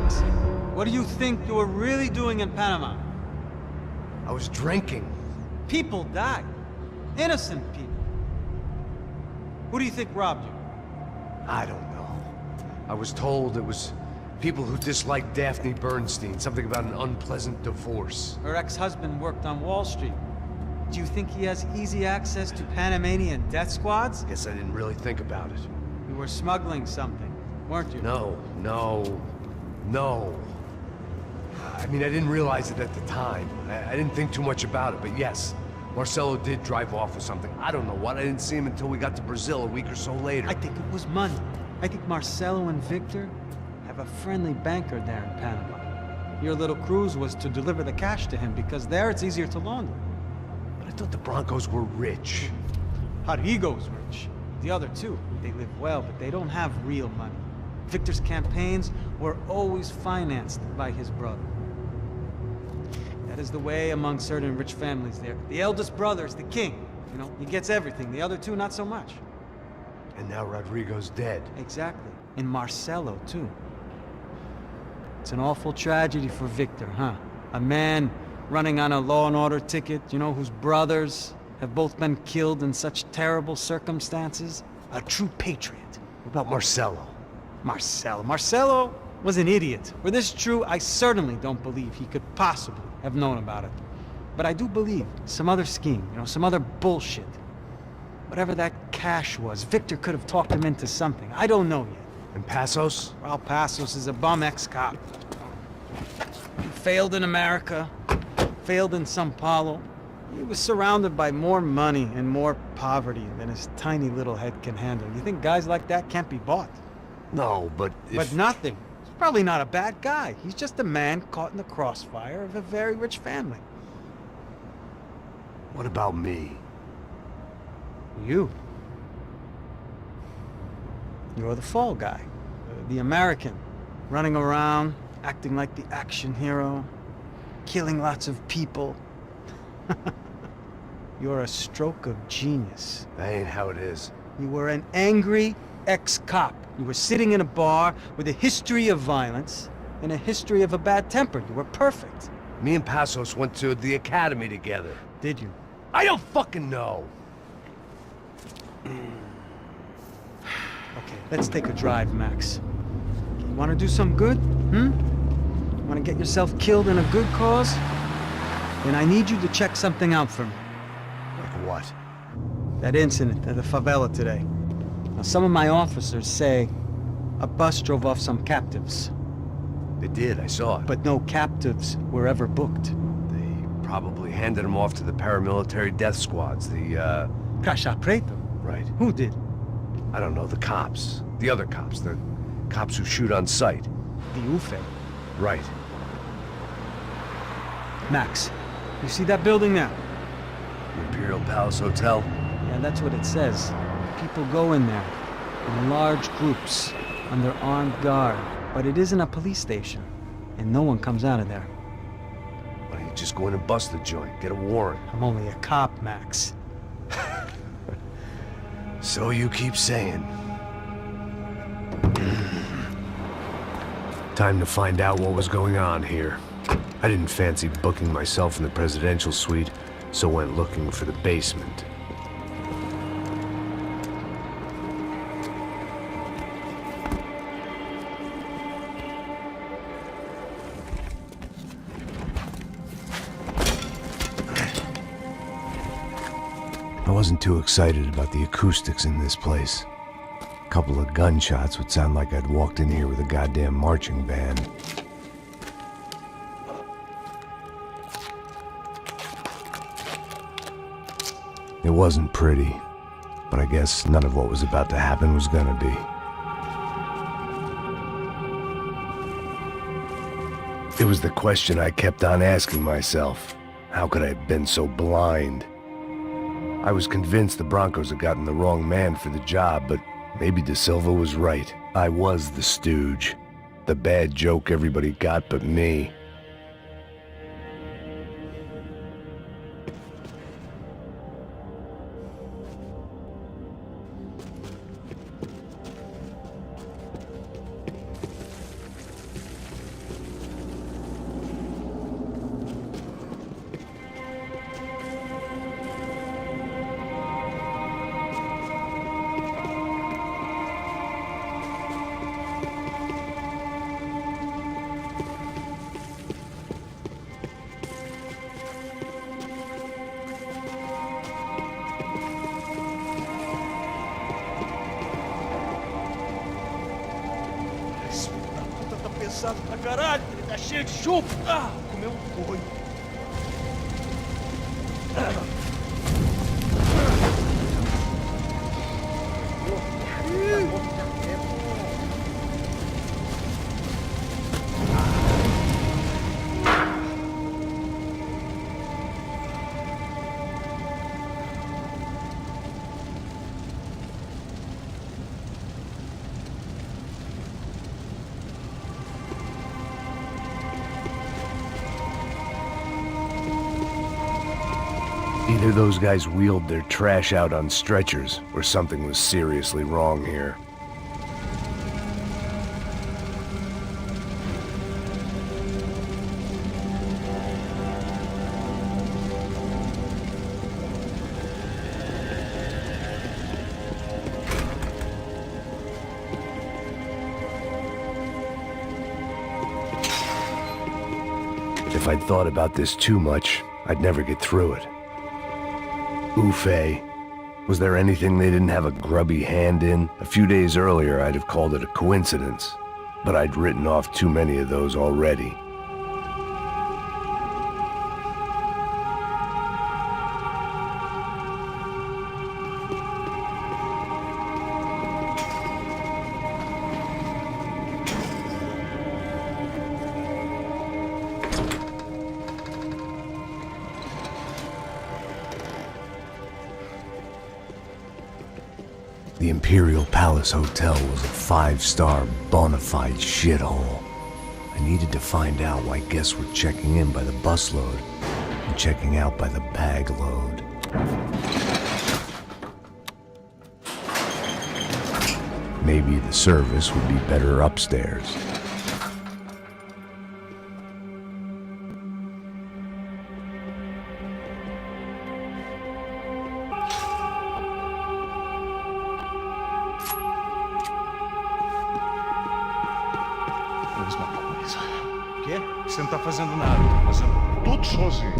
Max. What do you think you were really doing in Panama? I was drinking. People died. Innocent people. Who do you think robbed you? I don't know. I was told it was people who disliked Daphne Bernstein, something about an unpleasant divorce. Her ex-husband worked on Wall Street. Do you think he has easy access to Panamanian death squads? Guess I didn't really think about it. You were smuggling something, weren't you? No. I mean, I didn't realize it at the time. I didn't think too much about it, but yes, Marcelo did drive off with something. I don't know what. I didn't see him until we got to Brazil a week or so later. I think it was money. I think Marcelo and Victor have a friendly banker there in Panama. Your little cruise was to deliver the cash to him because there it's easier to launder. But I thought the Broncos were rich. Rodrigo's rich. The other two, they live well, but they don't have real money. Victor's campaigns were always financed by his brother. That is the way among certain rich families there. The eldest brother is the king. You know, he gets everything. The other two, not so much. And now Rodrigo's dead. Exactly. And Marcelo, too. It's an awful tragedy for Victor, huh? A man running on a law and order ticket, you know, whose brothers have both been killed in such terrible circumstances. A true patriot. What about Marcelo? Marcelo was an idiot. Were this true, I certainly don't believe he could possibly have known about it. But I do believe some other scheme, you know, some other bullshit. Whatever that cash was, Victor could have talked him into something. I don't know yet. And Passos? Well, Passos is a bum ex-cop. He failed in America, failed in Sao Paulo. He was surrounded by more money and more poverty than his tiny little head can handle. You think guys like that can't be bought? No, but if... But nothing. He's probably not a bad guy. He's just a man caught in the crossfire of a very rich family. What about me? You. You're the fall guy. The American. Running around, acting like the action hero. Killing lots of people. You're a stroke of genius. That ain't how it is. You were an angry ex-cop. You were sitting in a bar with a history of violence and a history of a bad temper. You were perfect. Me and Passos went to the academy together. Did you? I don't fucking know. Okay, let's take a drive, Max. You want to do some good? Want to get yourself killed in a good cause? Then I need you to check something out for me. Like what? That incident at the favela today. Now, some of my officers say a bus drove off some captives. They did, I saw it. But no captives were ever booked. They probably handed them off to the paramilitary death squads, the, Caixa Preta? Right. Who did? I don't know, the cops. The other cops, the cops who shoot on sight. The UFE. Right. Max, you see that building now? The Imperial Palace Hotel? Yeah, that's what it says. People go in there, in large groups, under armed guard. But it isn't a police station, and no one comes out of there. Why don't you just go in and bust the joint, get a warrant? I'm only a cop, Max. So you keep saying. Time to find out what was going on here. I didn't fancy booking myself in the presidential suite, so went looking for the basement. I wasn't too excited about the acoustics in this place. A couple of gunshots would sound like I'd walked in here with a goddamn marching band. It wasn't pretty, but I guess none of what was about to happen was gonna be. It was the question I kept on asking myself. How could I have been so blind? I was convinced the Broncos had gotten the wrong man for the job, but maybe De Silva was right. I was the stooge. The bad joke everybody got but me. começado pra caralho, ele tá cheio de chupa. Ah, comeu um boi. Either those guys wheeled their trash out on stretchers, or something was seriously wrong here. If I'd thought about this too much, I'd never get through it. Oof-ay. Was there anything they didn't have a grubby hand in? A few days earlier, I'd have called it a coincidence, but I'd written off too many of those already. The Imperial Palace Hotel was a five-star, bona fide shithole. I needed to find out why guests were checking in by the busload and checking out by the bag load. Maybe the service would be better upstairs. Mesma coisa. O quê? Você não tá fazendo nada, tá fazendo tudo sozinho.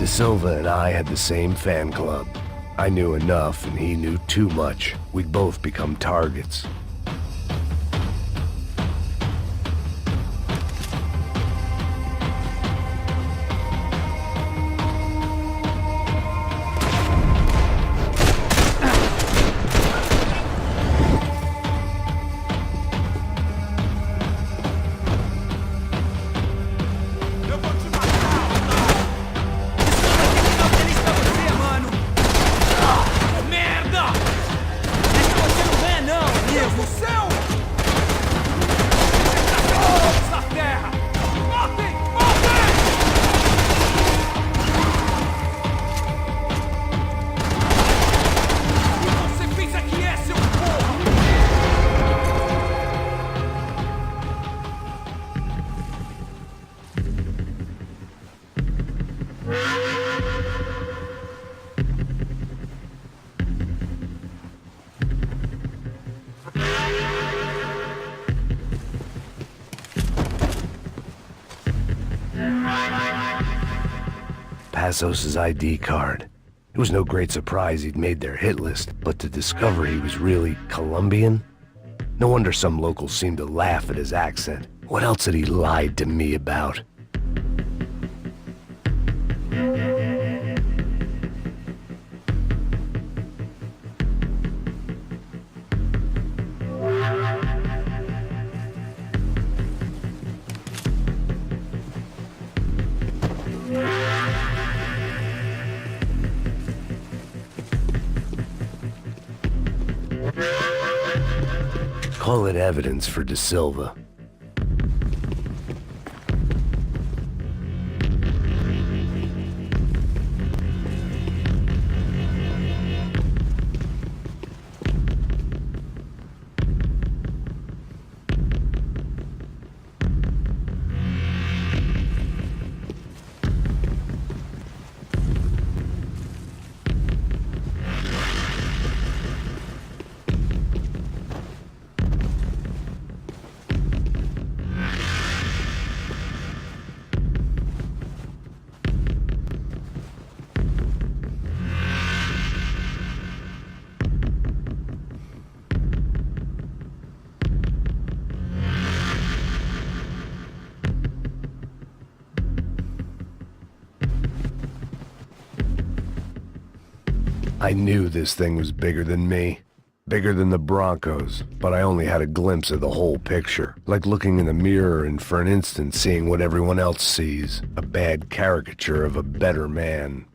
De Silva and I had the same fan club. I knew enough and he knew too much. We'd both become targets. Passos' ID card. It was no great surprise he'd made their hit list, but to discover he was really Colombian? No wonder some locals seemed to laugh at his accent. What else had he lied to me about? Call it evidence for De Silva. I knew this thing was bigger than me. Bigger than the Broncos, but I only had a glimpse of the whole picture. Like looking in the mirror and for an instant seeing what everyone else sees. A bad caricature of a better man.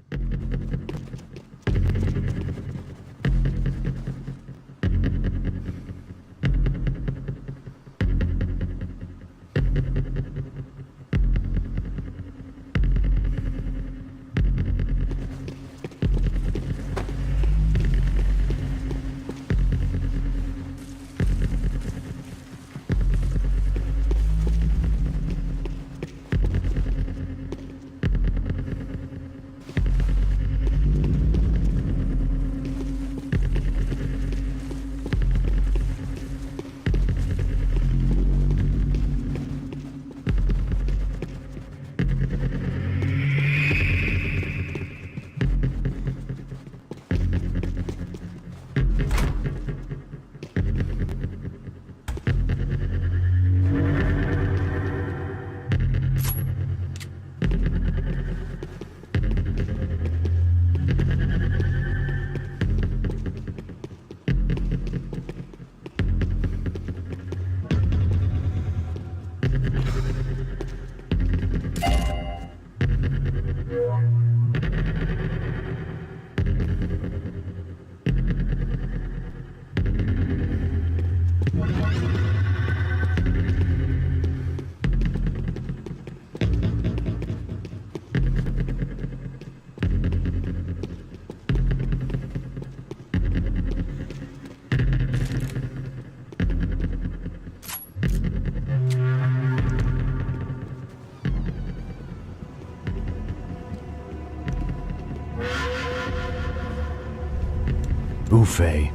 Buffet.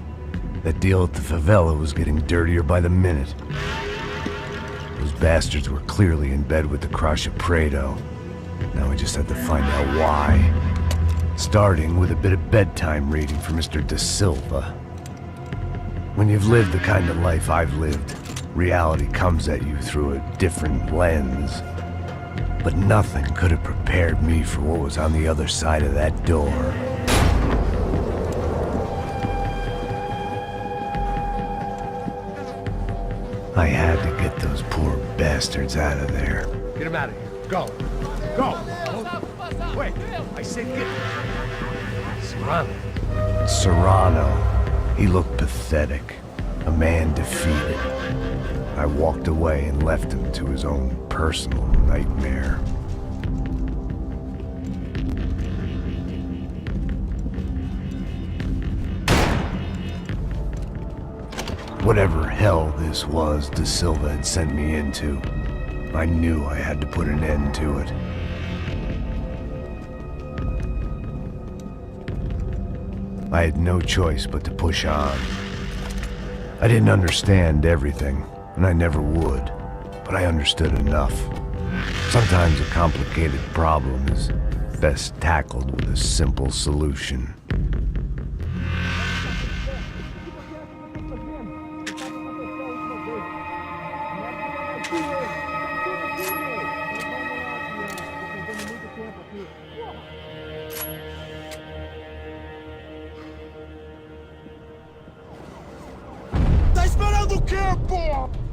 That deal at the favela was getting dirtier by the minute. Those bastards were clearly in bed with the Crash of Prado. Now we just had to find out why. Starting with a bit of bedtime reading for Mr. Da Silva. When you've lived the kind of life I've lived, reality comes at you through a different lens. But nothing could have prepared me for what was on the other side of that door. I had to get those poor bastards out of there. Get him out of here. Go. Go. Wait. I said get... Serrano. Serrano. He looked pathetic. A man defeated. I walked away and left him to his own personal nightmare. Whatever hell this was Da Silva had sent me into, I knew I had to put an end to it. I had no choice but to push on. I didn't understand everything, and I never would, but I understood enough. Sometimes a complicated problem is best tackled with a simple solution. Tá esperando o quê, pô?